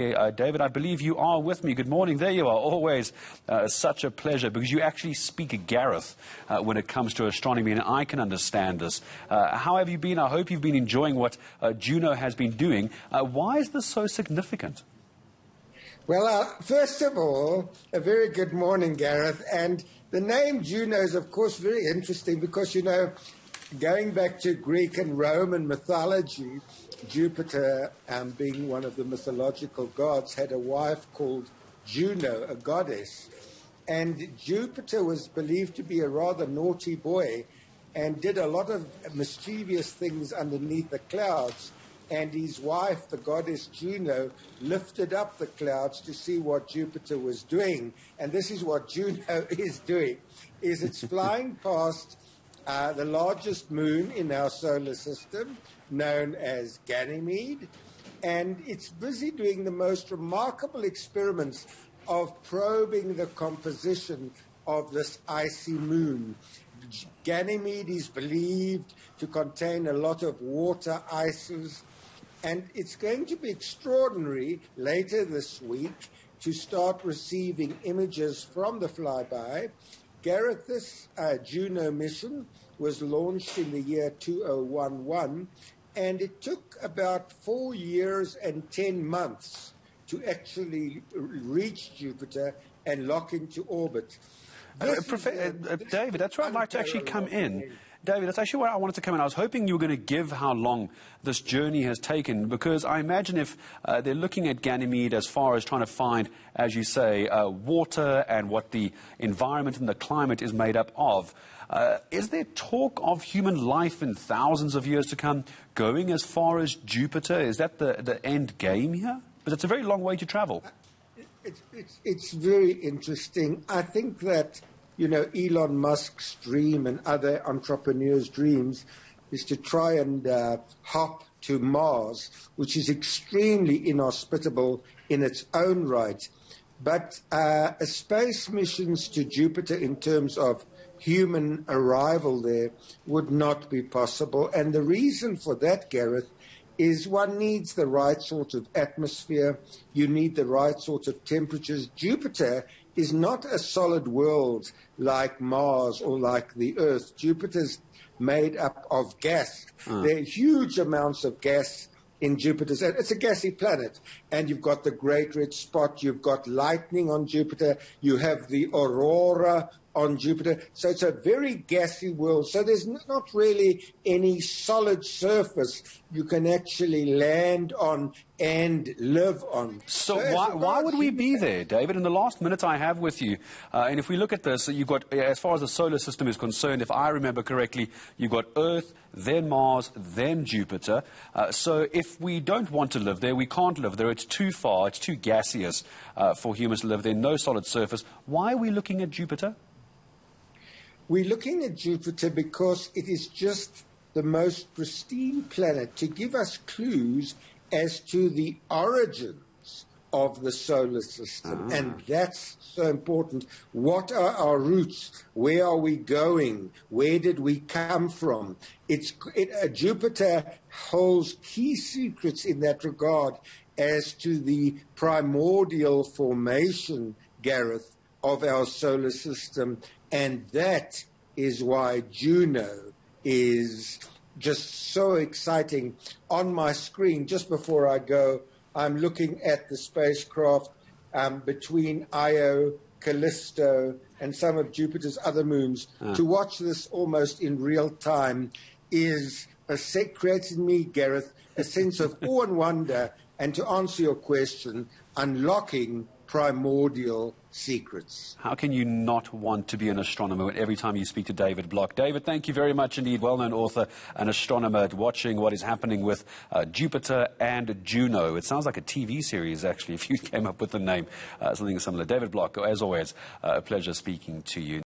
David, I believe you are with me. Good morning. There you are. Always such a pleasure because you actually speak Gareth when it comes to astronomy, and I can understand this. How have you been? I hope you've been enjoying what Juno has been doing. Why is this so significant? Well, first of all, a very good morning, Gareth. And the name Juno is, of course, very interesting because, you know, going back to Greek and Roman mythology, Jupiter, being one of the mythological gods, had a wife called Juno, a goddess. And Jupiter was believed to be a rather naughty boy and did a lot of mischievous things underneath the clouds. And his wife, the goddess Juno, lifted up the clouds to see what Jupiter was doing. And this is what Juno is doing, is it's flying past the largest moon in our solar system, known as Ganymede, and it's busy doing the most remarkable experiments of probing the composition of this icy moon. Ganymede is believed to contain a lot of water ices, and it's going to be extraordinary later this week to start receiving images from the flyby. Gareth, this Juno mission was launched in the year 2011, and it took about 4 years and 10 months to actually reach Jupiter and lock into orbit. David, that's where I'd like to actually come in. David, that's actually where I wanted to come in. I was hoping you were going to give how long this journey has taken, because I imagine if they're looking at Ganymede as far as trying to find, as you say, water and what the environment and the climate is made up of, is there talk of human life in thousands of years to come going as far as Jupiter? Is that the end game here? Because it's a very long way to travel. It's very interesting. I think that, you know, Elon Musk's dream and other entrepreneurs' dreams is to try and hop to Mars, which is extremely inhospitable in its own right. But space missions to Jupiter in terms of human arrival there would not be possible. And the reason for that, Gareth, is one needs the right sort of atmosphere. You need the right sort of temperatures. Jupiter is not a solid world like Mars or like the Earth. Jupiter's made up of gas. There are huge amounts of gas in Jupiter. It's a gassy planet. And you've got the Great Red Spot. You've got lightning on Jupiter. You have the aurora on Jupiter. So it's a very gassy world. So there's not really any solid surface you can actually land on and live on. So why would we be there, David? In the last minute I have with you, and if we look at this, you've got, as far as the solar system is concerned, if I remember correctly, you've got Earth, then Mars, then Jupiter. So if we don't want to live there, we can't live there. It's too far, it's too gaseous for humans to live there, no solid surface. Why are we looking at Jupiter? We're looking at Jupiter because it is just the most pristine planet to give us clues as to the origins of the solar system. And that's so important. What are our roots? Where are we going? Where did we come from? Jupiter holds key secrets in that regard as to the primordial formation, Gareth, of our solar system. And that is why Juno is just so exciting. On my screen, just before I go, I'm looking at the spacecraft between Io, Callisto, and some of Jupiter's other moons. To watch this almost in real time is created in me, Gareth, a sense of awe and wonder, and to answer your question, unlocking primordial secrets. How can you not want to be an astronomer every time you speak to David Block? David, thank you very much indeed. Well-known author and astronomer, watching what is happening with Jupiter and Juno. It sounds like a TV series, actually, if you came up with the name, something similar. David Block, as always, a pleasure speaking to you.